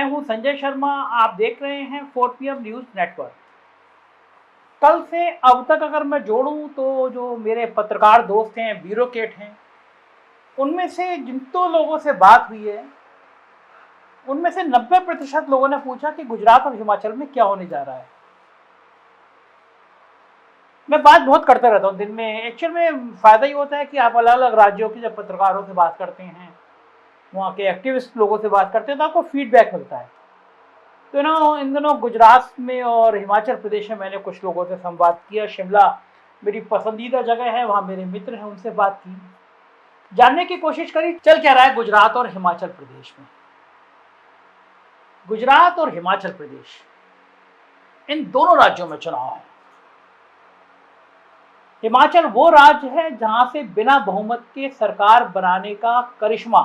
मैं हूं संजय शर्मा। आप देख रहे हैं 4 PM न्यूज़ नेटवर्क। कल से अब तक अगर मैं जोड़ूं तो जो मेरे पत्रकार दोस्त हैं, ब्यूरोक्रेट हैं, उनमें से जिन तो लोगों से बात हुई है, उनमें से 90% लोगों ने पूछा कि गुजरात और हिमाचल में क्या होने जा रहा है। मैं बात बहुत करता रहता हूँ दिन में। एक्चुअल में फ़ायदा ही होता है कि आप अलग अलग राज्यों के जब पत्रकारों से बात करते हैं, वहाँ के एक्टिविस्ट लोगों से बात करते हैं, तो आपको फीडबैक मिलता है। तो इन दिनों गुजरात में और हिमाचल प्रदेश में मैंने कुछ लोगों से संवाद किया। शिमला मेरी पसंदीदा जगह है, वहाँ मेरे मित्र हैं, उनसे बात की, जानने की कोशिश करी चल क्या रहा है गुजरात और हिमाचल प्रदेश में। गुजरात और हिमाचल प्रदेश, इन दोनों राज्यों में चुनाव है। हिमाचल वो राज्य है जहां से बिना बहुमत के सरकार बनाने का करिश्मा,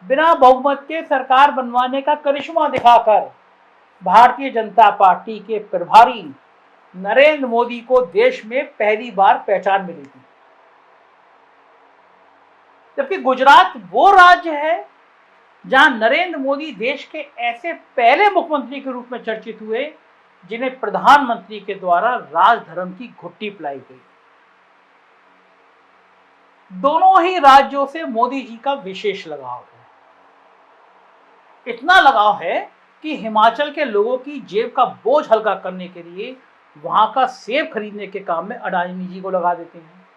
बिना बहुमत के सरकार बनवाने का करिश्मा दिखाकर भारतीय जनता पार्टी के प्रभारी नरेंद्र मोदी को देश में पहली बार पहचान मिली थी। जबकि गुजरात वो राज्य है जहां नरेंद्र मोदी देश के ऐसे पहले मुख्यमंत्री के रूप में चर्चित हुए जिन्हें प्रधानमंत्री के द्वारा राजधर्म की घुट्टी पिलाई गई। दोनों ही राज्यों से मोदी जी का विशेष लगाव है। इतना लगाव है कि हिमाचल के लोगों की जेब का बोझ हल्का करने के लिए वहां का सेब खरीदने के काम में अडानी जी को लगा देते हैं।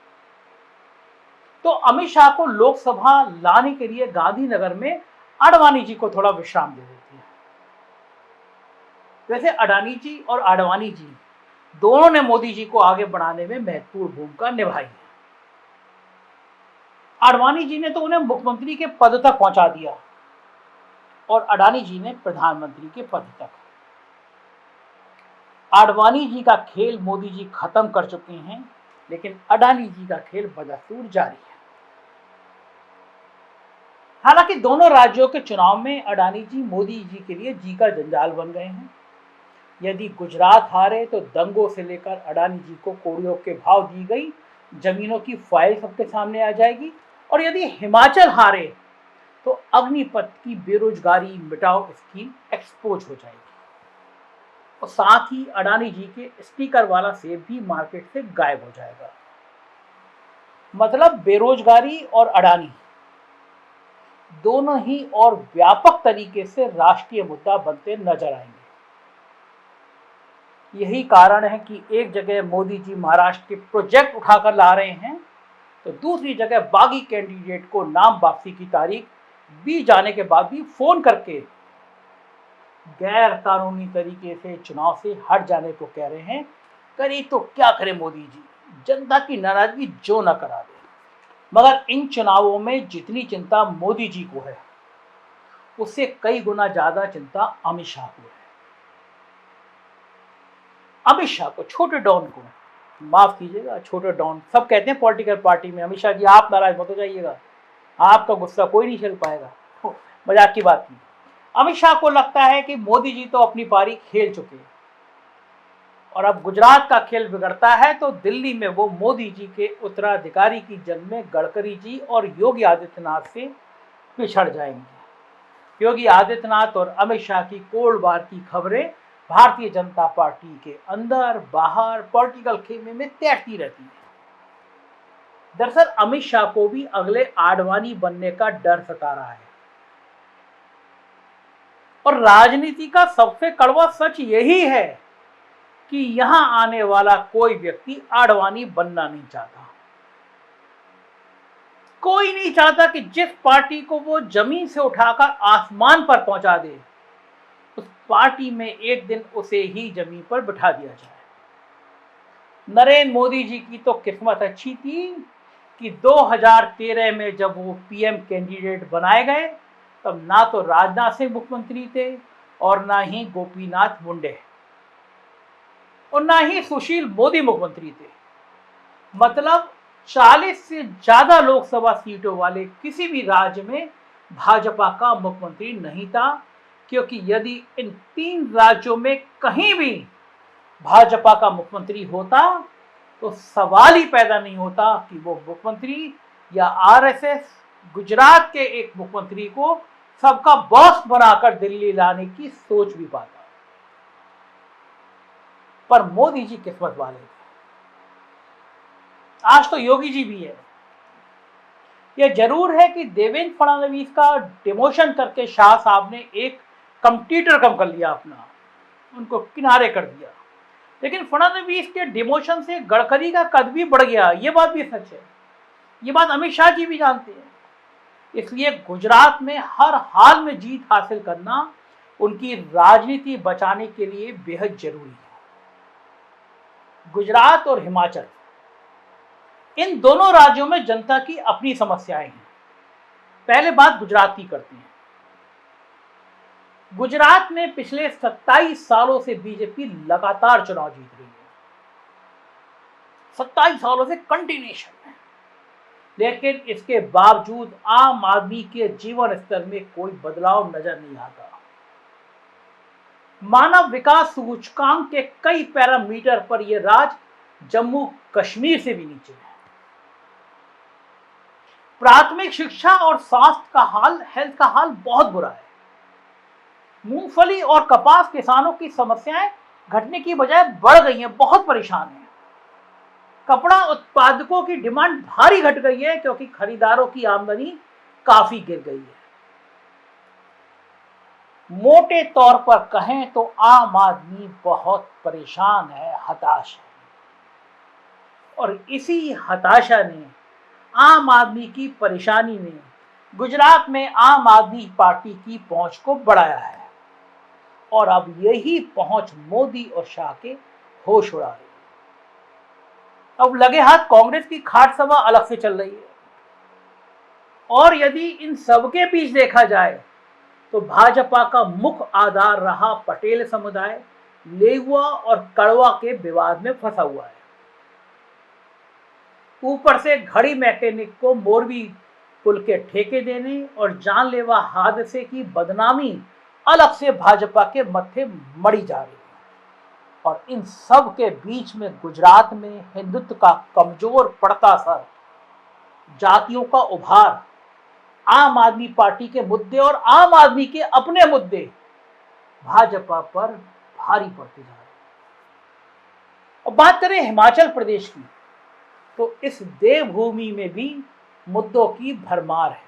तो अमित शाह को लोकसभा लाने के लिए गांधीनगर में आडवाणी जी को थोड़ा विश्राम दे देती है। वैसे अडानी जी और आडवाणी जी दोनों ने मोदी जी को आगे बढ़ाने में महत्वपूर्ण भूमिका निभाई है। आडवाणी जी ने तो उन्हें मुख्यमंत्री के पद तक पहुंचा दिया और अडानी जी ने प्रधानमंत्री के पद तक। आडवाणी जी का खेल मोदी जी खत्म कर चुके हैं, लेकिन अडानी जी का खेल बदस्तूर जारी है। हालांकि दोनों राज्यों के चुनाव में अडानी जी मोदी जी के लिए जी का जंजाल बन गए हैं। यदि गुजरात हारे तो दंगों से लेकर अडानी जी को कौड़ियों के भाव दी गई जमीनों की फाइल सबके सामने आ जाएगी, और यदि हिमाचल हारे तो अग्निपथ की बेरोजगारी मिटाओ स्कीम एक्सपोज हो जाएगी, और साथ ही अडानी जी के स्पीकर वाला सेब भी मार्केट से गायब हो जाएगा। मतलब बेरोजगारी और अडानी दोनों ही और व्यापक तरीके से राष्ट्रीय मुद्दा बनते नजर आएंगे। यही कारण है कि एक जगह मोदी जी महाराष्ट्र के प्रोजेक्ट उठाकर ला रहे हैं, तो दूसरी जगह बागी कैंडिडेट को नाम वापसी की तारीख बीत जाने के बाद भी फोन करके गैर कानूनी तरीके से चुनाव से हट जाने को कह रहे हैं। करे तो क्या करे मोदी जी, जनता की नाराजगी जो न करा दे। मगर इन चुनावों में जितनी चिंता मोदी जी को है, उससे कई गुना ज्यादा चिंता अमित शाह को है। अमित शाह को, छोटे डॉन को, माफ कीजिएगा छोटे डॉन, सब कहते हैं पॉलिटिकल पार्टी में अमित शाह जी आप नाराज मत हो जाइएगा, आपका गुस्सा कोई नहीं झेल पाएगा, मजाक की बात नहीं। अमित शाह को लगता है कि मोदी जी तो अपनी पारी खेल चुके हैं, और अब गुजरात का खेल बिगड़ता है तो दिल्ली में वो मोदी जी के उत्तराधिकारी की जंग में गडकरी जी और योगी आदित्यनाथ से पिछड़ जाएंगे। योगी आदित्यनाथ और अमित शाह की कोल्ड वार की खबरें भारतीय जनता पार्टी के अंदर बाहर पॉलिटिकल खेमे में तैरती रहती है। दरअसल अमित शाह को भी अगले आडवाणी बनने का डर सता रहा है, और राजनीति का सबसे कड़वा सच यही है कि यहां आने वाला कोई व्यक्ति आडवाणी बनना नहीं चाहता। कोई नहीं चाहता कि जिस पार्टी को वो जमीन से उठाकर आसमान पर पहुंचा दे, उस पार्टी में एक दिन उसे ही जमीन पर बिठा दिया जाए। नरेंद्र मोदी जी की तो किस्मत अच्छी थी कि 2013 में जब वो पीएम कैंडिडेट बनाए गए, तब ना तो राजनाथ सिंह मुख्यमंत्री थे, और ना ही गोपीनाथ मुंडे, और ना ही सुशील मोदी मुख्यमंत्री थे। मतलब 40 से ज्यादा लोकसभा सीटों वाले किसी भी राज्य में भाजपा का मुख्यमंत्री नहीं था, क्योंकि यदि इन 3 राज्यों में कहीं भी भाजपा का मुख्यमंत्री होता तो सवाल ही पैदा नहीं होता कि वो मुख्यमंत्री या आरएसएस गुजरात के एक मुख्यमंत्री को सबका बॉस बनाकर दिल्ली लाने की सोच भी पाता। पर मोदी जी किस्मत वाले थे। आज तो योगी जी भी है। यह जरूर है कि देवेंद्र फडणवीस का डिमोशन करके शाह साहब ने एक कंपटीटर कम कर लिया अपना, उनको किनारे कर दिया। लेकिन फडणवीस के डिमोशन से गडकरी का कद भी बढ़ गया, ये बात भी सच है। ये बात अमित शाह जी भी जानते हैं। इसलिए गुजरात में हर हाल में जीत हासिल करना उनकी राजनीति बचाने के लिए बेहद जरूरी है। गुजरात और हिमाचल, इन दोनों राज्यों में जनता की अपनी समस्याएं हैं। पहले बात गुजरात की करते हैं। गुजरात में पिछले 27 सालों से बीजेपी लगातार चुनाव जीत रही है, 27 सालों से कंटिन्यूएशन है। लेकिन इसके बावजूद आम आदमी के जीवन स्तर में कोई बदलाव नजर नहीं आता। मानव विकास सूचकांक के कई पैरामीटर पर यह राज्य जम्मू कश्मीर से भी नीचे है। प्राथमिक शिक्षा और स्वास्थ्य हेल्थ का हाल बहुत बुरा है। मूंगफली और कपास किसानों की समस्याएं घटने की बजाय बढ़ गई हैं, बहुत परेशान हैं। कपड़ा उत्पादकों की डिमांड भारी घट गई है क्योंकि खरीदारों की आमदनी काफी गिर गई है। मोटे तौर पर कहें तो आम आदमी बहुत परेशान है, हताश है। और इसी हताशा ने, आम आदमी की परेशानी ने गुजरात में आम आदमी पार्टी की पहुंच को बढ़ाया है। और अब यही पहुंच मोदी और शाह के होश उड़ा रही है। अब लगे हाथ कांग्रेस की खाट सभा अलग से चल रही है। और यदि इन सबके बीच देखा जाए तो भाजपा का मुख्य आधार रहा पटेल समुदाय लेहुआ और कड़वा के विवाद में फंसा हुआ है। ऊपर से घड़ी मैकेनिक को मोरबी पुल के ठेके देने और जानलेवा हादसे की बदनामी अलग से भाजपा के मत्थे मढ़ी जा रही है। और इन सब के बीच में गुजरात में हिंदुत्व का कमजोर पड़ता सर, जातियों का उभार, आम आदमी पार्टी के मुद्दे और आम आदमी के अपने मुद्दे भाजपा पर भारी पड़ते जा रहे हैं। और बात करें हिमाचल प्रदेश की, तो इस देवभूमि में भी मुद्दों की भरमार है।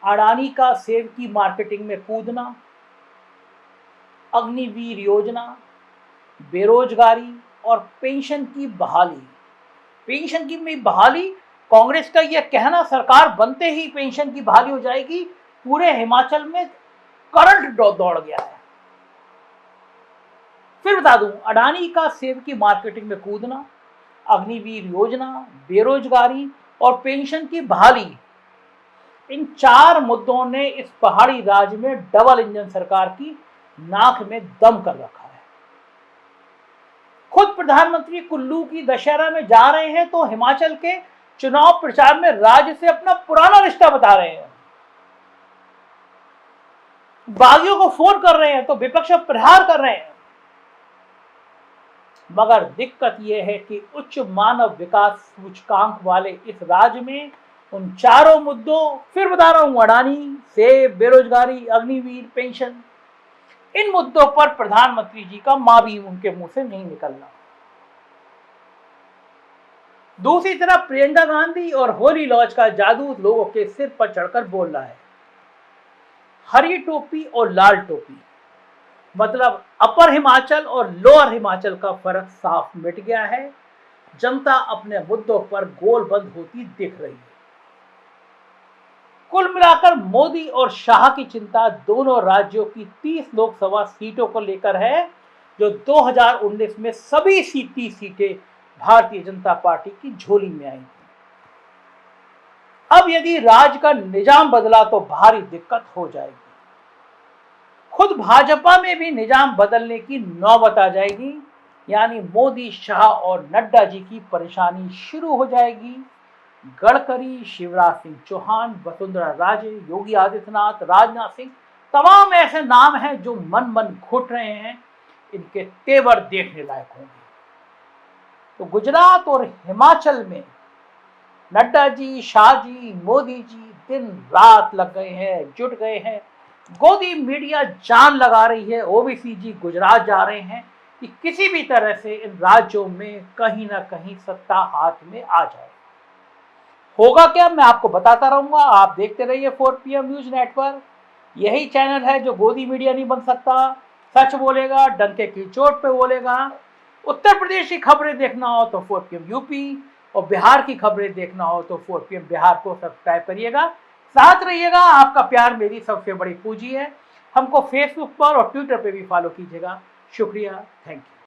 अडानी का सेब की मार्केटिंग में कूदना, अग्निवीर योजना, बेरोजगारी और पेंशन की बहाली। पेंशन की बहाली, कांग्रेस का यह कहना सरकार बनते ही पेंशन की बहाली हो जाएगी, पूरे हिमाचल में करंट दौड़ गया है। फिर बता दूं, अडानी का सेब की मार्केटिंग में कूदना, अग्निवीर योजना, बेरोजगारी और पेंशन की बहाली, इन चार मुद्दों ने इस पहाड़ी राज्य में डबल इंजन सरकार की नाक में दम कर रखा है। खुद प्रधानमंत्री कुल्लू की दशहरा में जा रहे हैं तो हिमाचल के चुनाव प्रचार में राज्य से अपना पुराना रिश्ता बता रहे हैं। बागियों को फोन कर रहे हैं तो विपक्ष पर प्रहार कर रहे हैं। मगर दिक्कत यह है कि उच्च मानव विकास सूचकांक वाले इस राज्य में उन चारों मुद्दों, फिर बता रहा हूं, अडानी, सेब, बेरोजगारी, अग्निवीर, पेंशन, इन मुद्दों पर प्रधानमंत्री जी का मां भी उनके मुंह से नहीं निकलना। दूसरी तरफ प्रियंका गांधी और होली लॉज का जादू लोगों के सिर पर चढ़कर बोल रहा है। हरी टोपी और लाल टोपी, मतलब अपर हिमाचल और लोअर हिमाचल का फर्क साफ मिट गया है। जनता अपने मुद्दों पर गोलबंद होती दिख रही है। कुल मिलाकर मोदी और शाह की चिंता दोनों राज्यों की 30 लोकसभा सीटों को लेकर है, जो 2019 में सभी 30 सीटें भारतीय जनता पार्टी की झोली में आई थी। अब यदि राज्य का निजाम बदला तो भारी दिक्कत हो जाएगी। खुद भाजपा में भी निजाम बदलने की नौबत आ जाएगी, यानी मोदी, शाह और नड्डा जी की परेशानी शुरू हो जाएगी। गडकरी, शिवराज सिंह चौहान, वसुंधरा राजे, योगी आदित्यनाथ, राजनाथ सिंह, तमाम ऐसे नाम हैं जो मन घुट रहे हैं। इनके तेवर देखने लायक होंगे। तो गुजरात और हिमाचल में नड्डा जी, शाह जी, मोदी जी दिन रात लग गए हैं, जुट गए हैं। गोदी मीडिया जान लगा रही है, ओवैसी जी गुजरात जा रहे हैं कि किसी भी तरह से इन राज्यों में कहीं ना कहीं सत्ता हाथ में आ जाए। होगा क्या, मैं आपको बताता रहूंगा। आप देखते रहिए 4 PM न्यूज नेटवर्क। यही चैनल है जो गोदी मीडिया नहीं बन सकता, सच बोलेगा, डंके की चोट पे बोलेगा। उत्तर प्रदेश की खबरें देखना हो तो 4 PM यूपी, और बिहार की खबरें देखना हो तो 4 PM बिहार को सब्सक्राइब करिएगा। साथ रहिएगा, आपका प्यार मेरी सबसे बड़ी पूंजी है। हमको फेसबुक पर और ट्विटर पे भी फॉलो कीजिएगा। शुक्रिया, थैंक यू।